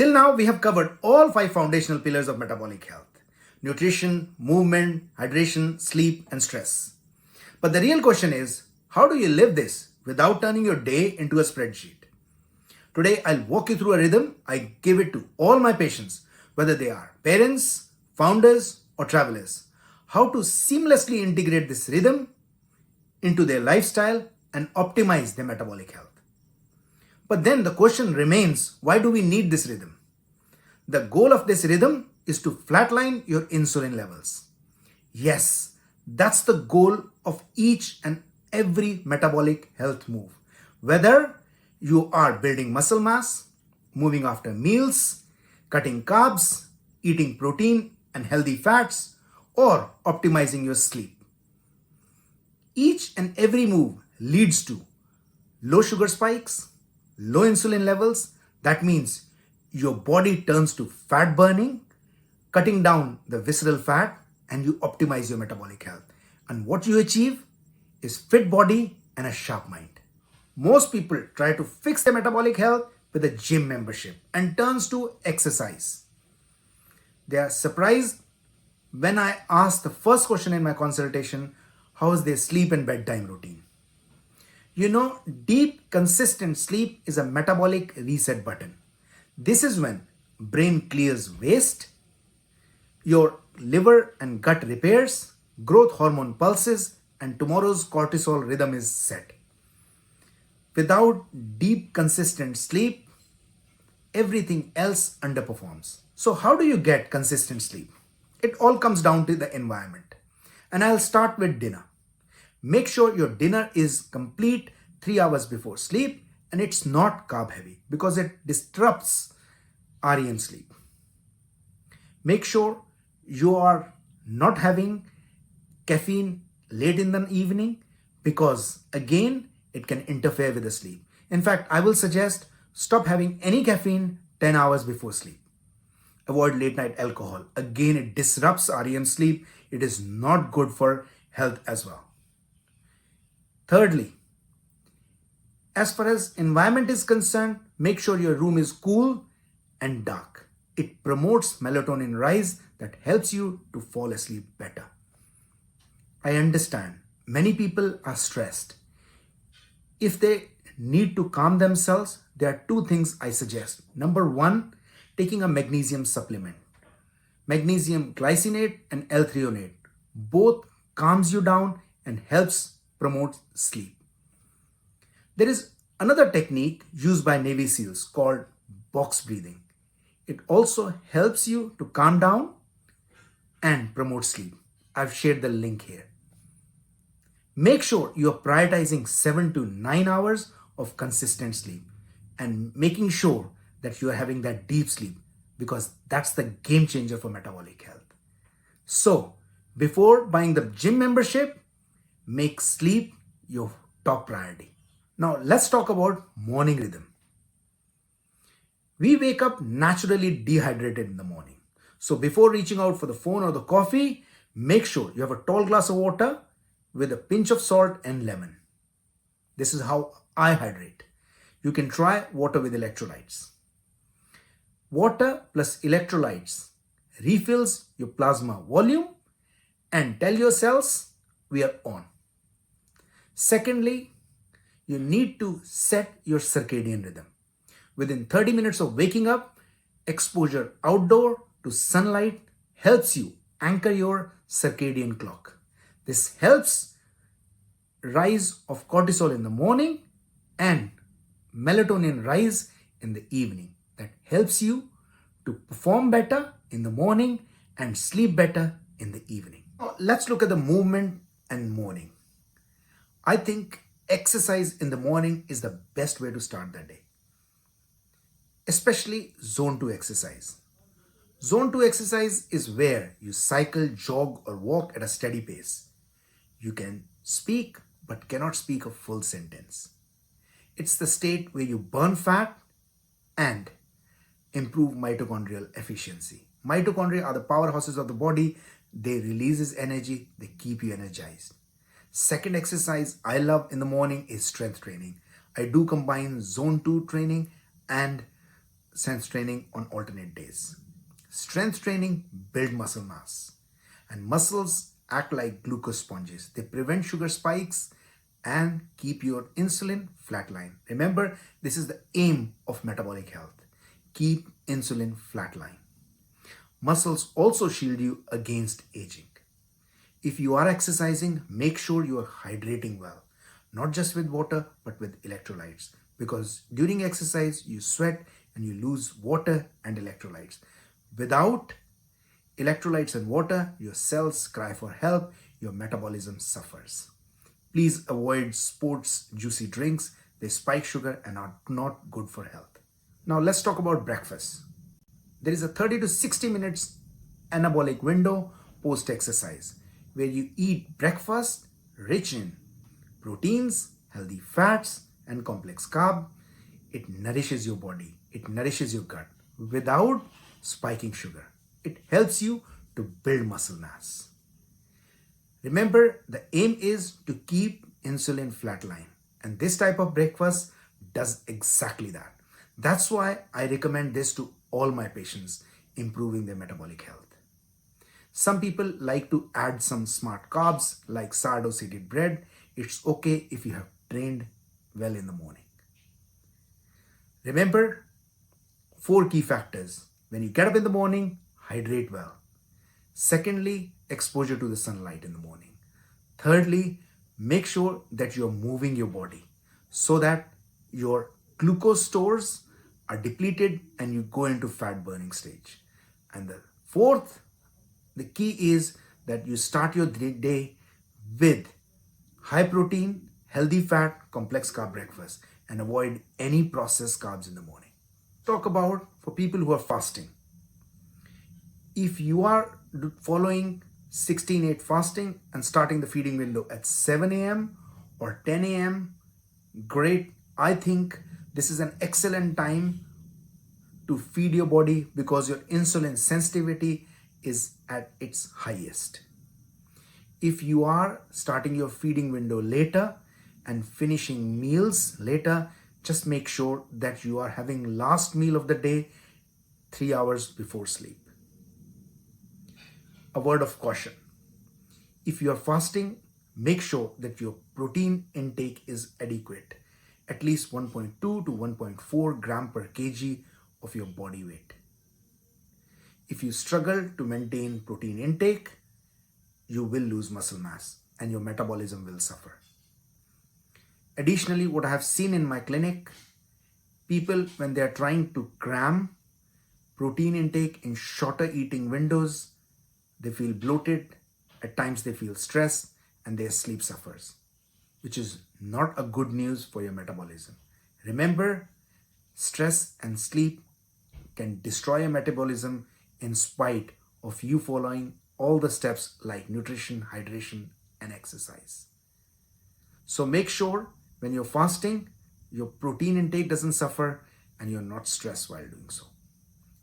Till now, we have covered all 5 foundational pillars of metabolic health: nutrition, movement, hydration, sleep, and stress. But the real question is, how do you live this without turning your day into a spreadsheet? Today, I'll walk you through a rhythm I give it to all my patients, whether they are parents, founders, or travelers. How to seamlessly integrate this rhythm into their lifestyle and optimize their metabolic health. But then the question remains, why do we need this rhythm? The goal of this rhythm is to flatline your insulin levels. Yes, that's the goal of each and every metabolic health move. Whether you are building muscle mass, moving after meals, cutting carbs, eating protein and healthy fats, or optimizing your sleep. Each and every move leads to low sugar spikes, low insulin levels. That means your body turns to fat burning, cutting down the visceral fat, and you optimize your metabolic health. And what you achieve is fit body and a sharp mind. Most people try to fix their metabolic health with a gym membership and turns to exercise. They are surprised when I ask the first question in my consultation, how is their sleep and bedtime routine? You know, deep, consistent sleep is a metabolic reset button. This is when brain clears waste, your liver and gut repairs, growth hormone pulses, and tomorrow's cortisol rhythm is set. Without deep, consistent sleep, everything else underperforms. So how do you get consistent sleep? It all comes down to the environment. And I'll start with dinner. Make sure your dinner is complete 3 hours before sleep and it's not carb heavy because it disrupts REM sleep. Make sure you are not having caffeine late in the evening because again, it can interfere with the sleep. In fact, I will suggest stop having any caffeine 10 hours before sleep. Avoid late night alcohol. Again, it disrupts REM sleep. It is not good for health as well. Thirdly, as far as environment is concerned, make sure your room is cool and dark. It promotes melatonin rise that helps you to fall asleep better. I understand many people are stressed. If they need to calm themselves, there are 2 things I suggest. Number 1, taking a magnesium supplement. Magnesium glycinate and L-threonate both calms you down and helps promote sleep. There is another technique used by Navy SEALs called box breathing. It also helps you to calm down and promote sleep. I've shared the link here. Make sure you're prioritizing 7 to 9 hours of consistent sleep and making sure that you are having that deep sleep because that's the game changer for metabolic health. So, before buying the gym membership, make sleep your top priority. Now, let's talk about morning rhythm. We wake up naturally dehydrated in the morning. So, before reaching out for the phone or the coffee, make sure you have a tall glass of water with a pinch of salt and lemon. This is how I hydrate. You can try water with electrolytes. Water plus electrolytes refills your plasma volume and tell your cells we are on. Secondly, you need to set your circadian rhythm. Within 30 minutes of waking up, exposure outdoor to sunlight helps you anchor your circadian clock. This helps rise of cortisol in the morning and melatonin rise in the evening. That helps you to perform better in the morning and sleep better in the evening. Now, let's look at the movement and morning. I think exercise in the morning is the best way to start the day, especially zone 2 exercise. Zone 2 exercise is where you cycle, jog, or walk at a steady pace. You can speak but cannot speak a full sentence. It's the state where you burn fat and improve mitochondrial efficiency. Mitochondria are the powerhouses of the body. They releases energy. They keep you energized. Second exercise I love in the morning is strength training. I do combine zone 2 training and strength training on alternate days. Strength training builds muscle mass, and muscles act like glucose sponges. They prevent sugar spikes and keep your insulin flatline. Remember, this is the aim of metabolic health. Keep insulin flatline. Muscles also shield you against aging. If you are exercising, make sure you are hydrating well, not just with water, but with electrolytes. Because during exercise, you sweat and you lose water and electrolytes. Without electrolytes and water, your cells cry for help, your metabolism suffers. Please avoid sports juicy drinks. They spike sugar and are not good for health. Now let's talk about breakfast. There is a 30 to 60 minutes anabolic window post-exercise where you eat breakfast rich in proteins, healthy fats, and complex carb. It nourishes your body. It nourishes your gut without spiking sugar. It helps you to build muscle mass. Remember, the aim is to keep insulin flatline, and this type of breakfast does exactly that. That's why I recommend this to all my patients, improving their metabolic health. Some people like to add some smart carbs like sourdough seeded bread. It's okay if you have trained well in the morning. Remember, 4 key factors. When you get up in the morning, hydrate well. Secondly, exposure to the sunlight in the morning. Thirdly, make sure that you're moving your body so that your glucose stores are depleted and you go into fat burning stage. And the fourth, the key is that you start your day with high protein, healthy fat, complex carb breakfast and avoid any processed carbs in the morning. Talk about for people who are fasting. If you are following 16-8 fasting and starting the feeding window at 7 a.m. or 10 a.m., great. I think this is an excellent time to feed your body because your insulin sensitivity is at its highest. If you are starting your feeding window later and finishing meals later, just make sure that you are having last meal of the day 3 hours before sleep. A word of caution. If you are fasting, make sure that your protein intake is adequate, at least 1.2 to 1.4 gram per kg of your body weight. If you struggle to maintain protein intake, you will lose muscle mass and your metabolism will suffer. Additionally, what I have seen in my clinic, people when they are trying to cram protein intake in shorter eating windows, they feel bloated, at times they feel stressed and their sleep suffers, which is not a good news for your metabolism. Remember, stress and sleep can destroy your metabolism in spite of you following all the steps like nutrition, hydration, and exercise. So make sure when you're fasting, your protein intake doesn't suffer and you're not stressed while doing so.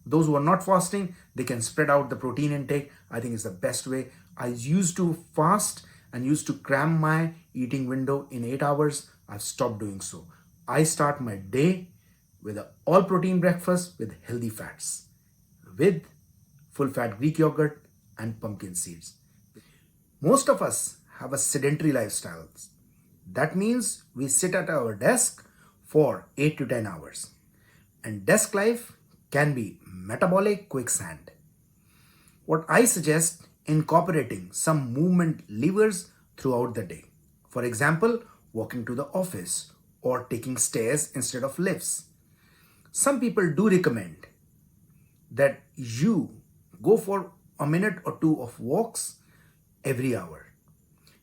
Those who are not fasting, they can spread out the protein intake. I think it's the best way. I used to fast and used to cram my eating window in 8 hours. I've stopped doing so. I start my day with an all protein breakfast with healthy fats, with full fat Greek yogurt and pumpkin seeds. Most of us have a sedentary lifestyle. That means we sit at our desk for 8 to 10 hours. And desk life can be metabolic quicksand. What I suggest, incorporating some movement levers throughout the day. For example, walking to the office or taking stairs instead of lifts. Some people do recommend that you go for a minute or two of walks every hour.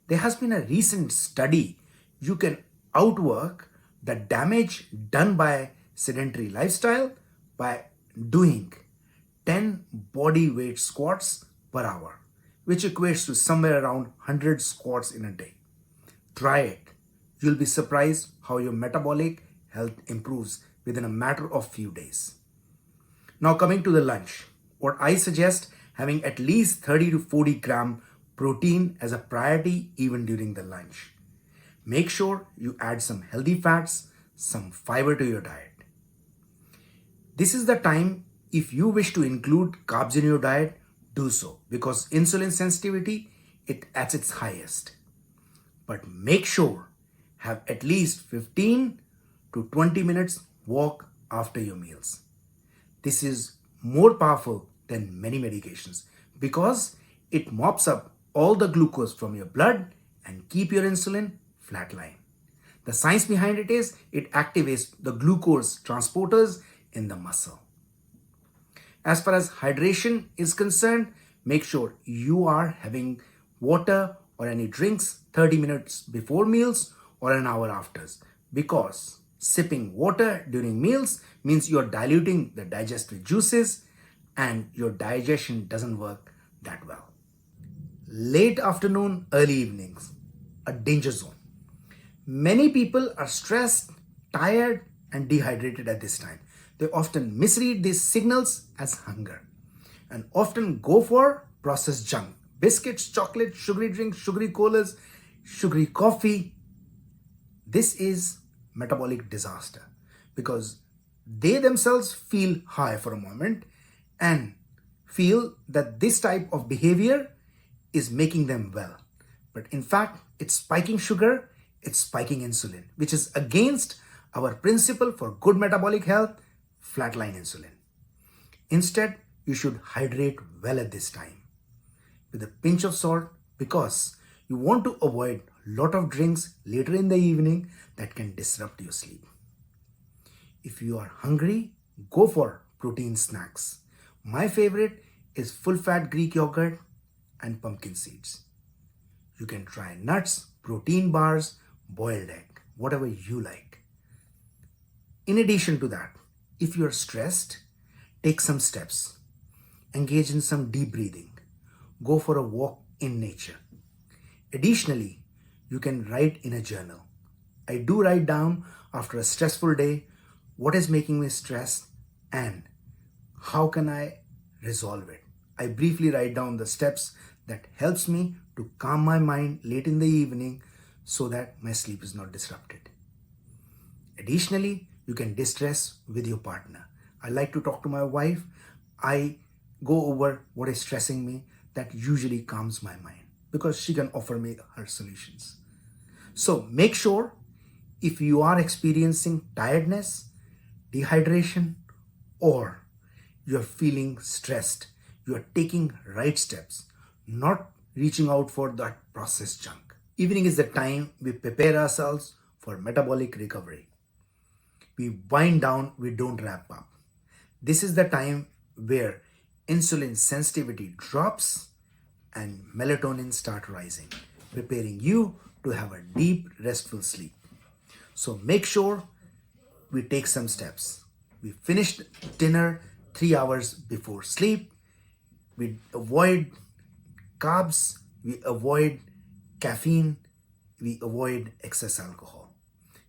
There has been a recent study. You can outwork the damage done by sedentary lifestyle by doing 10 body weight squats per hour, which equates to somewhere around 100 squats in a day. Try it. You'll be surprised how your metabolic health improves within a matter of few days. Now coming to the lunch, what I suggest, having at least 30 to 40 gram protein as a priority even during the lunch. Make sure you add some healthy fats, some fiber to your diet. This is the time, if you wish to include carbs in your diet, do so, because insulin sensitivity it at its highest. But make sure have at least 15 to 20 minutes walk after your meals. This is more powerful than many medications because it mops up all the glucose from your blood and keep your insulin flatline. The science behind it is it activates the glucose transporters in the muscle. As far as hydration is concerned, make sure you are having water or any drinks 30 minutes before meals or an hour after, because sipping water during meals means you're diluting the digestive juices and your digestion doesn't work that well. Late afternoon, early evenings, a danger zone. Many people are stressed, tired, and dehydrated at this time. They often misread these signals as hunger and often go for processed junk. Biscuits, chocolate, sugary drinks, sugary colas, sugary coffee. This is metabolic disaster because they themselves feel high for a moment and feel that this type of behavior is making them well. But in fact, it's spiking sugar, it's spiking insulin, which is against our principle for good metabolic health, flatline insulin. Instead, you should hydrate well at this time with a pinch of salt because you want to avoid a lot of drinks later in the evening that can disrupt your sleep. If you are hungry, go for protein snacks. My favorite is full-fat Greek yogurt and pumpkin seeds. You can try nuts, protein bars, boiled egg, whatever you like. In addition to that, if you are stressed, take some steps. Engage in some deep breathing. Go for a walk in nature. Additionally, you can write in a journal. I do write down after a stressful day what is making me stressed and how can I resolve it. I briefly write down the steps that helps me to calm my mind late in the evening so that my sleep is not disrupted. Additionally, you can distress with your partner. I like to talk to my wife. I go over what is stressing me. That usually calms my mind because she can offer me her solutions. So make sure if you are experiencing tiredness, dehydration, or you're feeling stressed, you are taking right steps, not reaching out for that processed junk. Evening is the time we prepare ourselves for metabolic recovery. We wind down, we don't wrap up. This is the time where insulin sensitivity drops and melatonin start rising, preparing you to have a deep, restful sleep. So make sure we take some steps. We finish dinner 3 hours before sleep. We avoid carbs. We avoid caffeine. We avoid excess alcohol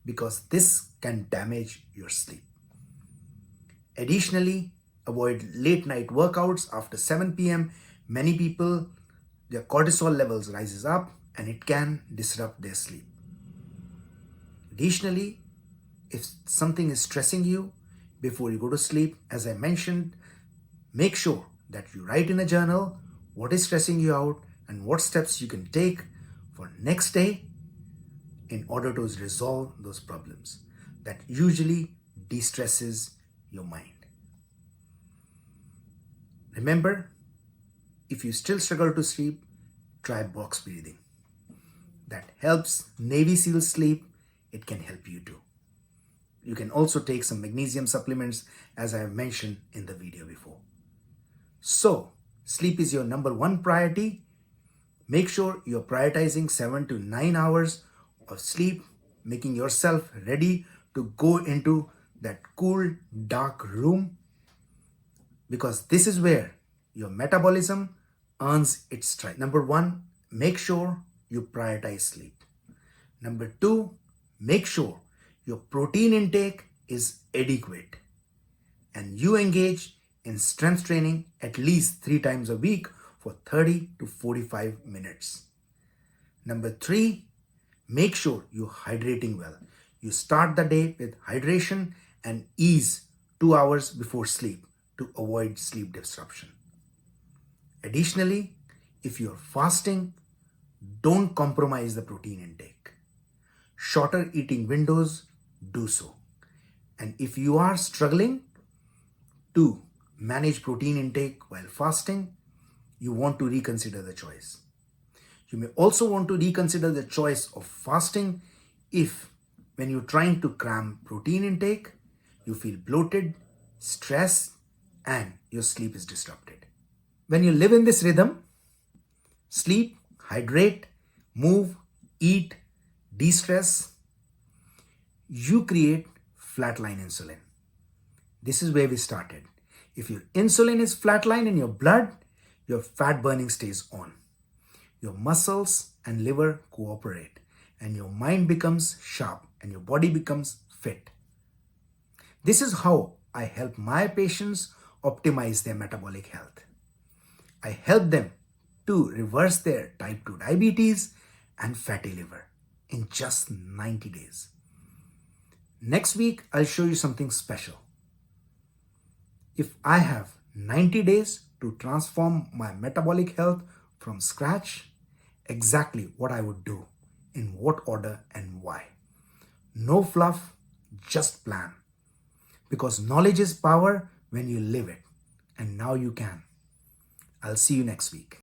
because this can damage your sleep. Additionally, avoid late night workouts after 7 p.m. Many people, their cortisol levels rises up and it can disrupt their sleep. Additionally, if something is stressing you before you go to sleep, as I mentioned, make sure that you write in a journal what is stressing you out and what steps you can take for next day in order to resolve those problems. That usually de-stresses your mind. Remember, if you still struggle to sleep, try box breathing. That helps Navy SEALs sleep. It can help you too. You can also take some magnesium supplements as I have mentioned in the video before. So, sleep is your number one priority. Make sure you're prioritizing 7 to 9 hours of sleep, making yourself ready to go into that cool, dark room, because this is where your metabolism earns its strength. Number one, make sure you prioritize sleep. Number two, make sure your protein intake is adequate and you engage in strength training at least 3 times a week for 30 to 45 minutes. Number three, make sure you're hydrating well. You start the day with hydration and ease 2 hours before sleep to avoid sleep disruption. Additionally, if you're fasting, don't compromise the protein intake. Shorter eating windows, do so. And if you are struggling to manage protein intake while fasting, you want to reconsider the choice. You may also want to reconsider the choice of fasting if, when you're trying to cram protein intake, you feel bloated, stressed, and your sleep is disrupted. When you live in this rhythm, sleep, hydrate, move, eat, de-stress, you create flatline insulin. This is where we started. If your insulin is flatline in your blood, your fat burning stays on. Your muscles and liver cooperate, and your mind becomes sharp and your body becomes fit. This is how I help my patients optimize their metabolic health. I help them to reverse their type 2 diabetes and fatty liver in just 90 days. Next week, I'll show you something special. If I have 90 days to transform my metabolic health from scratch, exactly what I would do, in what order and why. No fluff, just plan. Because knowledge is power when you live it. And now you can. I'll see you next week.